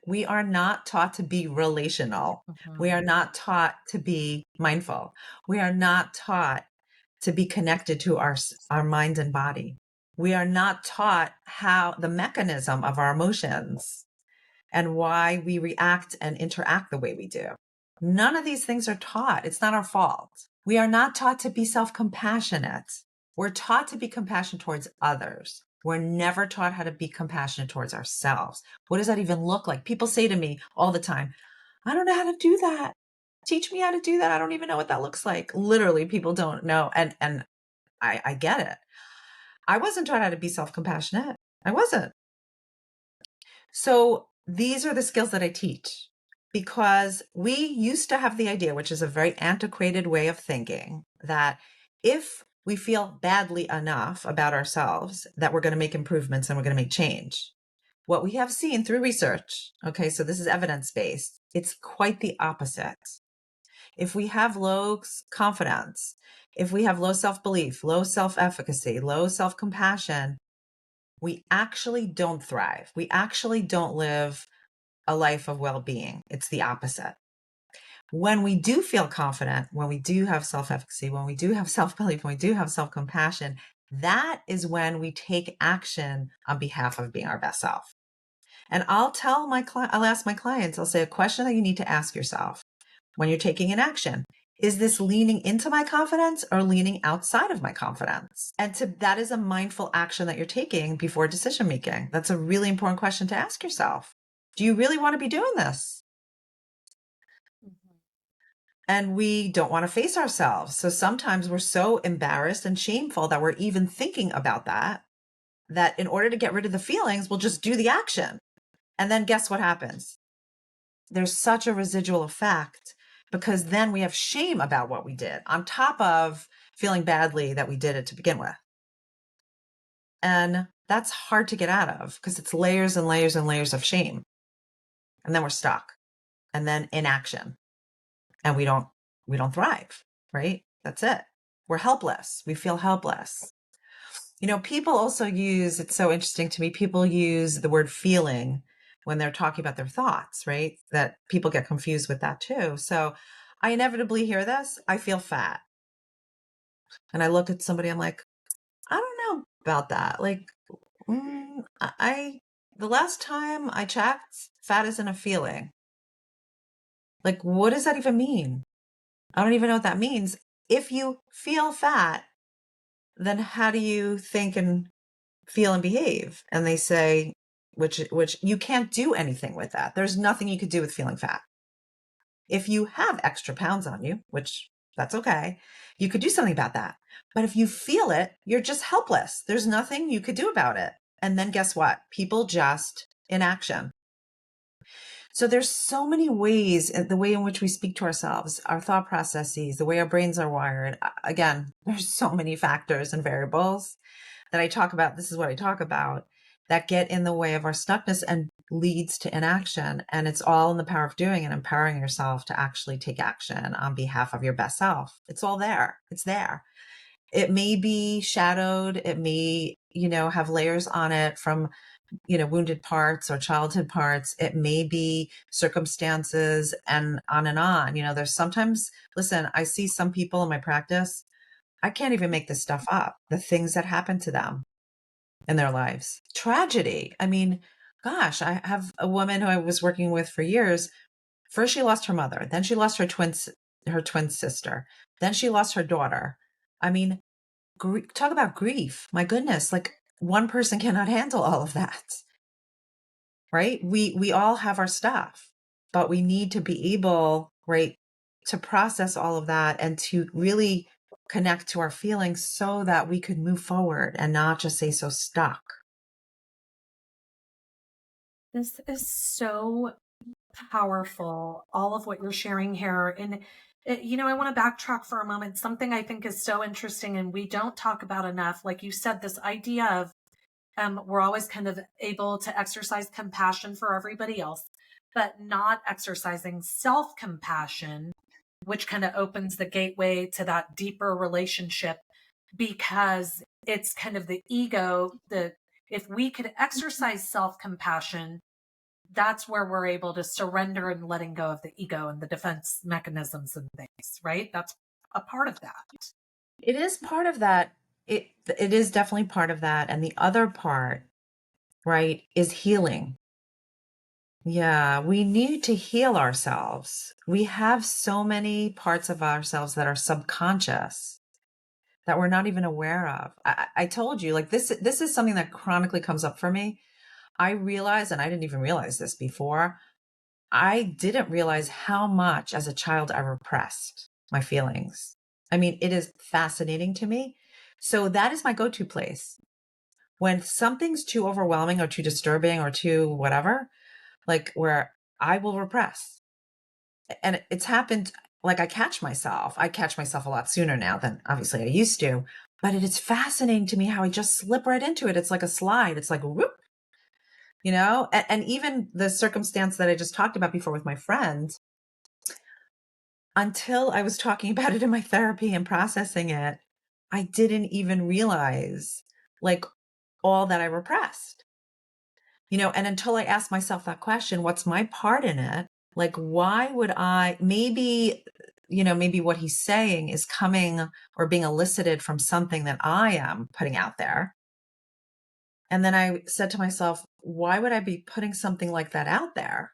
We are not taught to be relational. We Mhm. are not taught to be mindful. We are not taught to be connected to our mind and body. We are not taught how the mechanism of our emotions and why we react and interact the way we do. None of these things are taught. It's not our fault. We are not taught to be self-compassionate. We're taught to be compassionate towards others. We're never taught how to be compassionate towards ourselves. What does that even look like? People say to me all the time, I don't know how to do that. Teach me how to do that. I don't even know what that looks like. Literally, people don't know. And I get it. I wasn't taught how to be self-compassionate. I wasn't. So these are the skills that I teach because we used to have the idea, which is a very antiquated way of thinking, that if we feel badly enough about ourselves, that we're going to make improvements and we're going to make change. What we have seen through research, okay, so this is evidence-based, it's quite the opposite. If we have low confidence, if we have low self-belief, low self-efficacy, low self-compassion, we actually don't thrive. We actually don't live a life of well-being. It's the opposite. When we do feel confident, when we do have self-efficacy, when we do have self-belief, when we do have self-compassion, that is when we take action on behalf of being our best self. And I'll ask my clients, I'll say a question that you need to ask yourself when you're taking an action. Is this leaning into my confidence or leaning outside of my confidence? And that is a mindful action that you're taking before decision making. That's a really important question to ask yourself. Do you really want to be doing this? Mhm. And we don't want to face ourselves. So sometimes we're so embarrassed and shameful that we're even thinking about that in order to get rid of the feelings, we'll just do the action. And then guess what happens? There's such a residual effect because then we have shame about what we did on top of feeling badly that we did it to begin with. And that's hard to get out of because it's layers and layers and layers of shame. And then we're stuck and then inaction and we don't thrive, right? That's it. We're helpless. We feel helpless. People also it's so interesting to me, people use the word feeling when they're talking about their thoughts, right? That people get confused with that too. So I inevitably hear this, I feel fat. And I look at somebody, I'm like, I don't know about that. Like, the last time I checked, fat isn't a feeling. Like, what does that even mean? I don't even know what that means. If you feel fat, then how do you think and feel and behave? And they say, which you can't do anything with that. There's nothing you could do with feeling fat. If you have extra pounds on you, which that's okay, you could do something about that. But if you feel it, you're just helpless. There's nothing you could do about it. And then guess what? People just inaction. So there's so many ways, the way in which we speak to ourselves, our thought processes, the way our brains are wired. Again, there's so many factors and variables that I talk about. This is what I talk about that get in the way of our stuckness and leads to inaction. And it's all in the power of doing and empowering yourself to actually take action on behalf of your best self. It's all there. It's there. It may be shadowed. It may, have layers on it from wounded parts or childhood parts. It may be circumstances and on and on. There's sometimes, listen, I see some people in my practice, I can't even make this stuff up. The things that happen to them in their lives. Tragedy. I mean, gosh, I have a woman who I was working with for years. First, she lost her mother. Then she lost her twin sister. Then she lost her daughter. I mean, talk about grief. My goodness, like one person cannot handle all of that. Right? We all have our stuff, but we need to be able, right, to process all of that and to really connect to our feelings so that we could move forward and not just stay so stuck. This is so powerful, all of what you're sharing here. And, I want to backtrack for a moment. Something I think is so interesting and we don't talk about enough. Like you said, this idea of we're always kind of able to exercise compassion for everybody else, but not exercising self compassion, which kind of opens the gateway to that deeper relationship because it's kind of the ego. If we could exercise self compassion, that's where we're able to surrender and letting go of the ego and the defense mechanisms and things, right? That's a part of that. It is part of that. It is definitely part of that. And the other part, right, is healing. Yeah, we need to heal ourselves. We have so many parts of ourselves that are subconscious that we're not even aware of. I told you, like this is something that chronically comes up for me. I realize, and I didn't even realize this before, I didn't realize how much as a child I repressed my feelings. I mean, it is fascinating to me. So that is my go-to place. When something's too overwhelming or too disturbing or too whatever, like where I will repress. And it's happened, like I catch myself a lot sooner now than obviously I used to. But it is fascinating to me how I just slip right into it. It's like a slide. It's like whoop, and even the circumstance that I just talked about before with my friend, until I was talking about it in my therapy and processing it, I didn't even realize like all that I repressed, and until I asked myself that question, what's my part in it? Like, why would maybe what he's saying is coming or being elicited from something that I am putting out there. And then I said to myself, why would I be putting something like that out there?